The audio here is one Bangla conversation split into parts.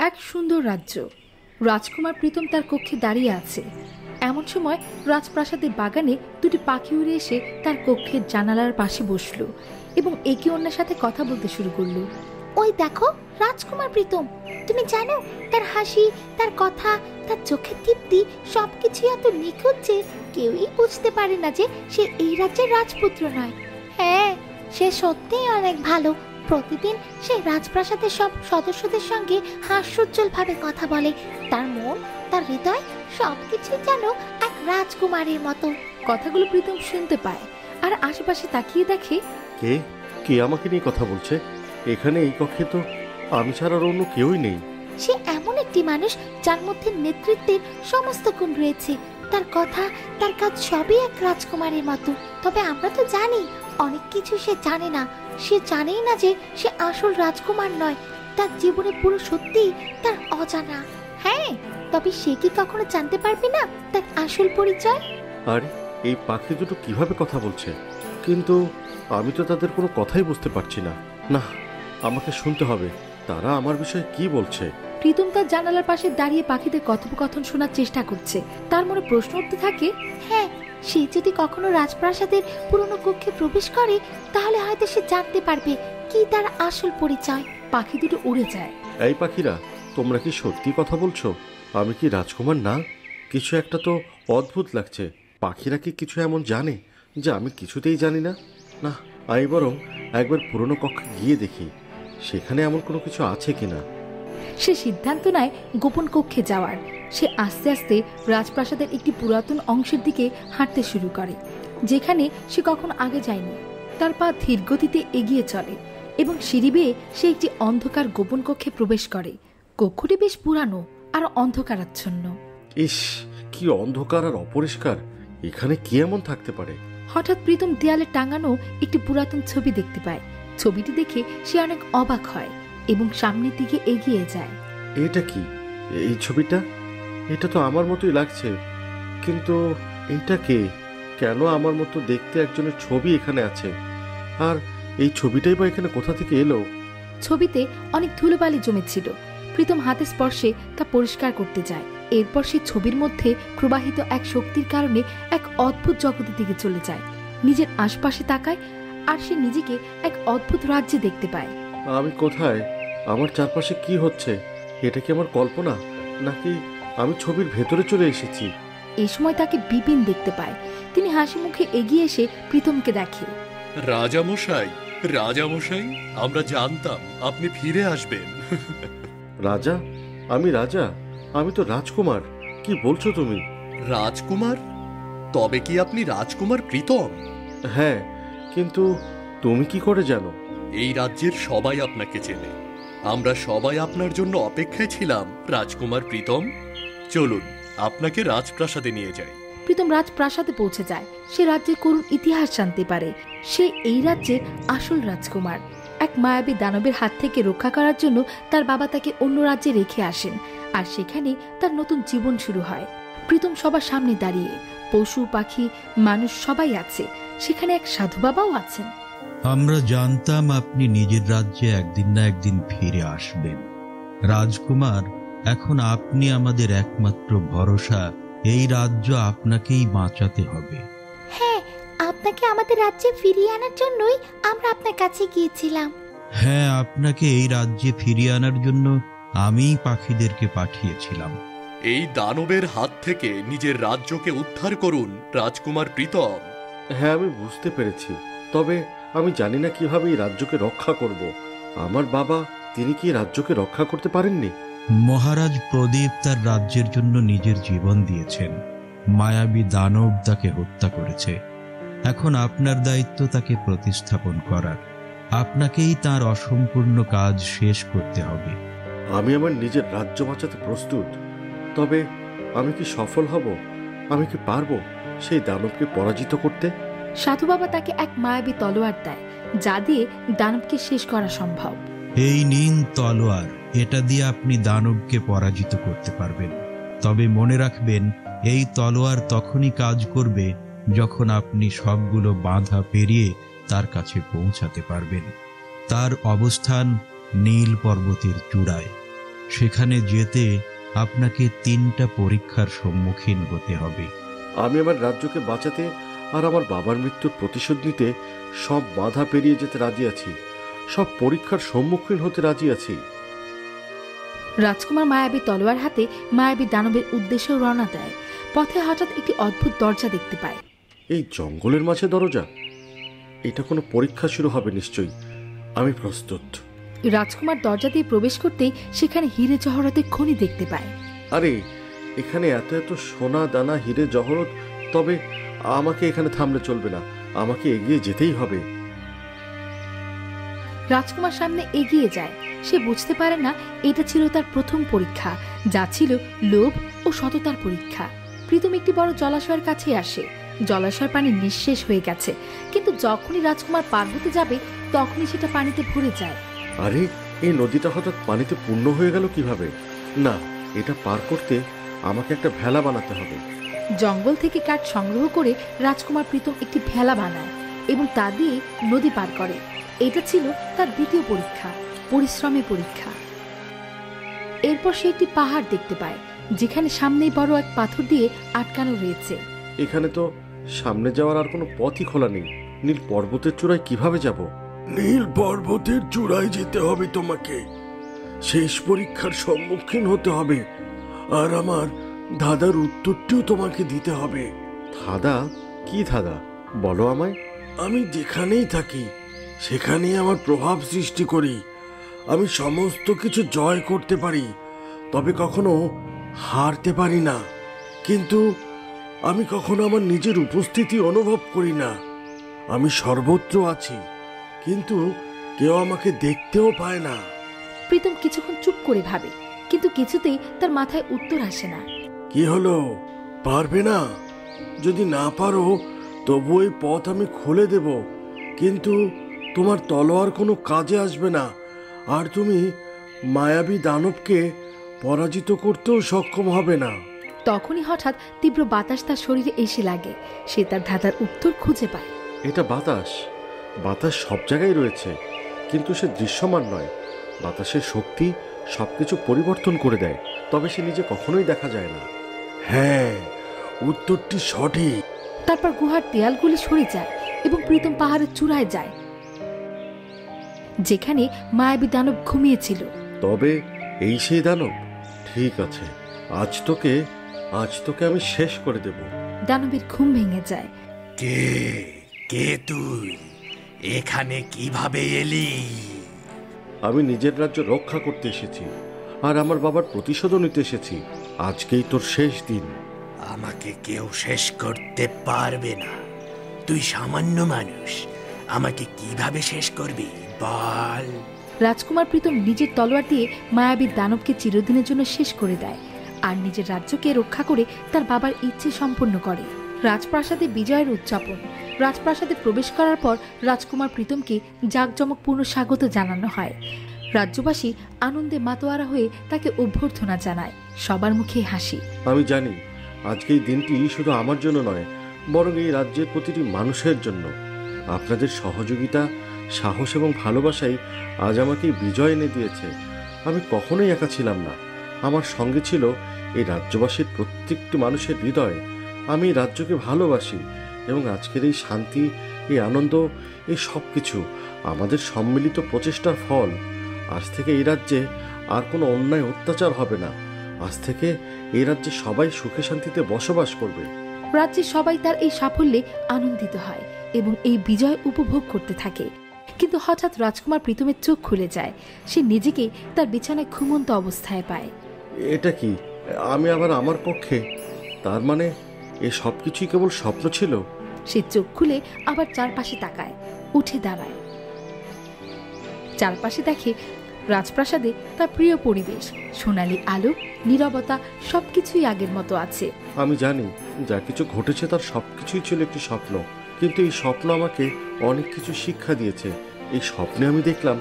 এক সুন্দর রাজ্য। রাজকুমার প্রীতম তার কক্ষে দাঁড়িয়ে আছে। এমন সময় রাজপ্রাসাদের বাগানে দুটি পাখি উড়ে এসে তার কক্ষের জানালার পাশে বসলো এবং একে অন্যের সাথে কথা বলতে শুরু করলো। ওই দেখো রাজকুমার প্রীতম, তুমি জানো তার হাসি, তার কথা, তার চোখের দীপ্তি সবকিছু এত নিখুঁত যে কেউই বুঝতে পারে না যে সে এই রাজ্যের রাজপুত্র নয়। হ্যাঁ, সে সত্যিই অনেক ভালো। প্রতিদিন সে রাজপ্রাসাদের সব সদস্যদের সঙ্গে হাস্যোজ্জ্বল ভাবে কথা বলে। তার মন, তার হৃদয় সবকিছু যেন এক রাজকুমারের মতো। কথাগুলো প্রীতম শুনতে পায় আর আশেপাশে তাকিয়ে দেখে কে কে আমাকে নিয়ে কথা বলছে। এখানে এই কক্ষে তো আমি ছাড়া আর অন্য কেউই নেই। সে এমন একটি মানুষ যার মধ্যে নেতৃত্বের সমস্ত গুণ রয়েছে। তার কথা, তার কাজ সবই এক রাজকুমারের মতো। তবে আমরা তো জানি অনেক কিছু সে জানে না। সে জানেই না যে সে আসল রাজকুমার নয়। তার জীবনে পুরো সত্যি তার অজানা। হ্যাঁ, তবে সে কি কখনো জানতে পারবে না তার আসল পরিচয়? আরে এই পাখি দুটো কিভাবে কথা বলছে, কিন্তু আমি তো তাদের কোনো কথাই বুঝতে পারছি না। না, আমাকে শুনতে হবে তারা আমার বিষয়ে কি বলছে। প্রীতম তার জানালার পাশে দাঁড়িয়ে পাখিদের কথোপকথন শোনার চেষ্টা করছে। তার মনে প্রশ্ন উঠতে থাকে, হ্যাঁ, সে যদি কখনো রাজপ্রাসাদের পুরনো কক্ষে প্রবেশ করে তাহলে হয়তো সে জানতে পারবে কি তার আসল পরিচয়। পাখি দুটো উড়ে যায়। এই পাখিরা, তোমরা কি সত্যি কথা বলছো? আমি কি রাজকুমার না? কিছু একটা তো অদ্ভুত লাগছে। পাখিরা কি কিছু এমন জানে যে আমি কিছুতেই জানি না? না, আমি বরং একবার পুরনো কক্ষে গিয়ে দেখি সেখানে এমন কোনো কিছু আছে কিনা। সে সিদ্ধান্ত নেয় গোপন কক্ষে যাওয়ার। সে আস্তে আস্তে রাজপ্রাসাদের একটি পুরাতন অংশের দিকে হাঁটতে শুরু করে, যেখানে সে কখনো আগে যায়নি। তার পা ধীর গতিতে এগিয়ে চলে এবং সিঁড়ি বেয়ে সে একটি অন্ধকার গোপন কক্ষে প্রবেশ করে। কক্ষটি বেশ পুরানো আর অন্ধকারাচ্ছন্ন। ইস, কি অন্ধকার আর অপরিষ্কার! এখানে কি এমন থাকতে পারে? হঠাৎ প্রীতম দেয়ালে টাঙানো একটি পুরাতন ছবি দেখতে পায়। ছবিটি দেখে সে অনেক অবাক হয় এবং সামনের দিকে এগিয়ে যায়। এটা কি? এই ছবিটা, এটা তো আমার মতোই লাগছে, কিন্তু এইটা কে? কেন আমার মতো দেখতে একজনের ছবি এখানে আছে? আর এই ছবিটাই বা এখানে কোথা থেকে এলো? ছবিতে অনেক ধুলোবালি জমেছিল। প্রীতম হাতের স্পর্শে তা পরিষ্কার করতে যায়। এরপর সে ছবির মধ্যে প্রবাহিত এক শক্তির কারণে এক অদ্ভুত জগতের দিকে চলে যায়। নিজের আশপাশে তাকায় আর সে নিজেকে এক অদ্ভুত রাজ্যে দেখতে পায়। আমি কোথায়? আমার চারপাশে কি হচ্ছে? এটা কি আমার কল্পনা, নাকি আমি ছবির ভেতরে চলে এসেছি? এই সময় তাকে বিপিন দেখতে পায়। তিনি হাসি মুখে এগিয়ে এসে প্রীতমকে দেখে। রাজামশাই, রাজামশাই, আমরা জানতাম আপনি ফিরে আসবেন। রাজা? আমি রাজা? আমি তো রাজকুমার। কি বলছো তুমি? রাজকুমার? তবে কি আপনি রাজকুমার প্রীতম? হ্যাঁ, কিন্তু তুমি কি করে জানো? এই রাজ্যের সবাই আপনাকে চেনে। আমরা সবাই আপনার জন্য অপেক্ষায় ছিলাম রাজকুমার প্রীতম। চলুন আপনাকে রাজপ্রাসাদে নিয়ে যাই। প্রীতম রাজপ্রাসাদে পৌঁছে যায়। সে রাজ্যের করুণ ইতিহাস জানতে পারে। সে এই রাজ্যের আসল রাজকুমার। এক মায়াবী দানবের হাত থেকে রক্ষা করার জন্য তার বাবা তাকে অন্য রাজ্যে রেখে আসেন, আর সেখানে তার নতুন জীবন শুরু হয়। প্রীতম সবার সামনে দাঁড়িয়ে। পশু পাখি মানুষ সবাই আছে। সেখানে এক সাধু বাবাও আছেন। আমরা জানতাম আপনি নিজের রাজ্যে একদিন না একদিন ফিরে আসবেন। রাজকুমার, এখন আপনি আমাদের একমাত্র ভরসা। এই রাজ্য আপনাকেই বাঁচাতে হবে। হ্যাঁ, আপনাকে আমাদের রাজ্যে ফিরিয়ে আনার জন্যই আমরা আপনার কাছে গিয়েছিলাম। হ্যাঁ, আপনাকে এই রাজ্যে ফিরিয়ে আনার জন্য আমিই পাখিদেরকে পাঠিয়েছিলাম। এই দানবের হাত থেকে নিজের রাজ্যকে উদ্ধার করুন রাজকুমার প্রীতম। হ্যাঁ, আমি বুঝতে পেরেছি। তবে আমি জানি না কিভাবে এই রাজ্যকে রক্ষা করব। আমার বাবা, তিনি কি রাজ্যকে রক্ষা করতে পারেননি? মহারাজ প্রদীপ তার রাজ্যের জন্য নিজের জীবন দিয়েছেন। মায়াবী দানব তাকে হত্যা করেছে। এখন আপনার দায়িত্ব তাকে প্রতিস্থাপন করার। আপনাকেই তার অসম্পূর্ণ কাজ শেষ করতে হবে। আমি আমার নিজের রাজ্য বাঁচাতে প্রস্তুত। তবে আমি কি সফল হব? আমি কি পারবো সেই দানবকে পরাজিত করতে? সাধু বাবা তাকে এক মায়াবী তলোয়ার দেয়, যা দিয়ে দানবকে শেষ করা সম্ভব। এই নিন তলোয়ার, এটা দিয়ে আপনি দানবকে পরাজিত করতে পারবেন। তবে মনে রাখবেন, এই তলোয়ার তখনই কাজ করবে যখন আপনি সবগুলো বাধা পেরিয়ে তার কাছে পৌঁছাতে পারবেন। তার অবস্থান নীল পর্বতের চূড়ায়। সেখানে যেতে আপনাকে 3টা পরীক্ষার সম্মুখীন হতে হবে। আমি আমার রাজ্যকে বাঁচাতে আর আমার বাবার মৃত্যুর প্রতিশোধ নিতে সব বাধা পেরিয়ে যেতে রাজি আছি, সব পরীক্ষার সম্মুখীন হতে রাজি আছি। রাজকুমার মায়াবী তলোয়ার হাতে মায়াবী দানবের উদ্দেশ্যে রওনা দেয়। পথে হঠাৎ একটি অদ্ভুত দরজা দেখতে পায়। এই জঙ্গলের মাঝে দরজা, এটা কোনো পরীক্ষা শুরু হবে নিশ্চয়ই। আমি প্রস্তুত। রাজকুমার দরজা দিয়ে প্রবেশ করতেই সেখানে হিরে জহরতের খনি দেখতে পায়। আরে, এখানে এত এত সোনা দানা হিরে জহরত, তবে আমাকে এখানে থামলে চলবে না, আমাকে এগিয়ে যেতেই হবে। রাজকুমার সামনে এগিয়ে যায়। সে বুঝতে পারে না এটা ছিল তার প্রথম পরীক্ষা, যা ছিল লোভ ও সততার পরীক্ষা। প্রীতম একটি বড় জলাশয়ের কাছে আসে। জলাশয়ের পানি নিঃশেষ হয়ে গেছে, কিন্তু যখনই রাজকুমার পার হতে যাবে তখনই সেটা পানিতে ভরে যায়। আরে, এই নদীটা হঠাৎ পানিতে পূর্ণ হয়ে গেল কিভাবে? না, এটা পার করতে আমাকে একটা ভেলা বানাতে হবে। জঙ্গল থেকে কাঠ সংগ্রহ করে রাজকুমার প্রীতম একটি ভেলা বানায় এবং তা দিয়ে নদী পার করে। এটা ছিল তার দ্বিতীয় পরীক্ষা, পরিশ্রমের পরীক্ষা। এরপর সে একটি পাহাড় দেখতে পায়, যেখানে সামনেই বড় এক পাথর দিয়ে আটকানো রয়েছে। এখানে তো সামনে যাওয়ার আর কোনো পথই খোলা নেই। নীল পর্বতের চূড়ায় কিভাবে যাব? নীল পর্বতের চূড়ায় যেতে হবে তোমাকে, শেষ পরীক্ষার সম্মুখীন হতে হবে, আর আমার ধাঁধার উত্তরটিও তোমাকে দিতে হবে। ধাঁধা? কি ধাঁধা বলো আমায়। আমি যেখানেই থাকি সেখানেই আমার প্রভাব সৃষ্টি করি। আমি সমস্ত কিছু জয় করতে পারি, তবে কখনো হারতে পারি না। কিন্তু আমি কখনো আমার নিজের উপস্থিতি অনুভব করি না। আমি সর্বত্র আছি, কিন্তু কেউ আমাকে দেখতেও পায় না। প্রীতম কিছুক্ষণ চুপ করে ভাবে, কিন্তু কিছুতেই তার মাথায় উত্তর আসে না। কি হলো, পারবে না? যদি না পারো তবু এই পথ আমি খুলে দেব, কিন্তু তোমার তলোয়ার কোনো কাজে আসবে না, আর তুমি মায়াবী দানবকে পরাজিত করতেও সক্ষম হবে না। তখনই হঠাৎ তীব্র বাতাস তার শরীরে এসে লাগে। সে তার ধাঁধার উত্তর খুঁজে পায়। এটা বাতাস, বাতাস সব জায়গায় রয়েছে, কিন্তু সে দৃশ্যমান নয়। বাতাসের শক্তি সবকিছু পরিবর্তন করে দেয়, তবে সে নিজে কখনোই দেখা যায় না। হ্যাঁ, উত্তরটি সঠিক। তারপর গুহার দেয়ালগুলি সরে যায় এবং প্রীতম পাহাড়ের চূড়ায় যায়, যেখানে মায়াবী দানব ঘুমিয়েছিল। তবে এই সেই দানব? ঠিক আছে, আজ তোকে আমি শেষ করে দেব। দানবের ঘুম ভেঙে যায়। কে কে তুই এখানে কিভাবে এলি? আমি নিজের রাজ্য রক্ষা করতে এসেছি, আর আমার বাবার প্রতিশোধও নিতে এসেছি। আজকেই তোর শেষ দিন। আমাকে কেউ শেষ করতে পারবে না। তুই সামান্য মানুষ, আমাকে কিভাবে শেষ করবি বল? রাজকুমার প্রীতম নিজের তলোয়ার দিয়ে মায়াবী দানবকে চিরদিনের জন্য শেষ করে দেয়, আর নিজের রাজ্যকে রক্ষা করে তার বাবার ইচ্ছে সম্পন্ন করে। রাজপ্রাসাদে বিজয়ের উদযাপন। রাজপ্রাসাদে প্রবেশ করার পর রাজকুমার প্রীতমকে জাঁকজমকপূর্ণ স্বাগত জানানো হয়। রাজ্যবাসী আনন্দে মাতোয়ারা হয়ে তাকে অভ্যর্থনা জানায়। সবার মুখে হাসি। আমি জানি আজকে এই দিনটি শুধু আমার জন্য নয়, বরং এই রাজ্যের প্রতিটি মানুষের জন্য। আপনাদের সহযোগিতা, সাহস এবং ভালোবাসাই আজ আমাকে বিজয় এনে দিয়েছে। আমি কখনোই একা ছিলাম না, আমার সঙ্গে ছিল এই রাজ্যবাসীর প্রত্যেকটি মানুষের হৃদয়। আমি এই রাজ্যকে ভালোবাসি, এবং আজকের এই শান্তি, এই আনন্দ, এই সব কিছু আমাদের সম্মিলিত প্রচেষ্টার ফল। আজ থেকে এই রাজ্যে আর কোনো অন্যায় অত্যাচার হবে না। আজ থেকে এই রাজ্যে সবাই সুখে শান্তিতে বসবাস করবে। রাজ্যে সবাই তার এই সাফল্যে আনন্দিত হয় এবং এই বিজয় উপভোগ করতে থাকে। কিন্তু হঠাৎ রাজকুমার প্রীতমের চোখ খুলে যায়। সে নিজেকে তার বিছানায় ঘুমন্ত অবস্থায় পায়। এটা কি? আমি আবার আমার কক্ষে? তার মানে এ সব কিছুই কেবল স্বপ্ন ছিল? সে চোখ খুলে আবার চারপাশে তাকায়, উঠে দাঁড়ায়। চারপাশে দেখে রাজপ্রাসাদে তার প্রিয় পরিবেশ, সোনালী আলো, নীরবতা, সবকিছুই আগের মতো আছে। আমি জানি যা কিছু ঘটেছে তার সবকিছুই ছিল একটি স্বপ্ন, কিন্তু এই স্বপ্ন আমাকে অনেক কিছু শিক্ষা দিয়েছে। এই স্বপ্নে আমি দেখলাম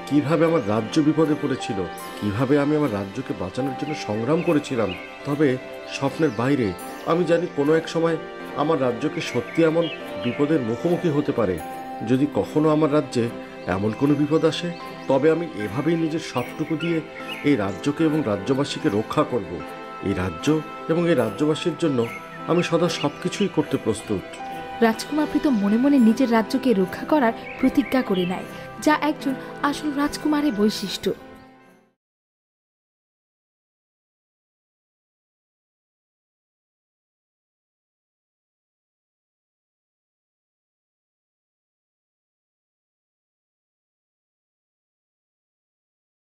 কিভাবে আমার রাজ্য বিপদে পড়েছিল, কিভাবে আমি আমার রাজ্যকে বাঁচানোর জন্য সংগ্রাম করেছিলাম। তবে স্বপ্নের বাইরে আমি জানি কোনো এক সময় আমার রাজ্যকে সত্যি এমন বিপদের মুখোমুখি হতে পারে। যদি কখনো আমার রাজ্যে এমন কোনো বিপদ আসে, তবে আমি এভাবেই নিজের সবটুকু দিয়ে এই রাজ্যকে এবং রাজ্যবাসীকে রক্ষা করব। এই রাজ্য এবং এই রাজ্যবাসীর জন্য আমি সদা সবকিছুই করতে প্রস্তুত। রাজকুমার প্রীতম মনে মনে নিজের রাজ্যকে রক্ষা করার প্রতিজ্ঞা করে নেয়, যা একজন আসল রাজকুমারের বৈশিষ্ট্য।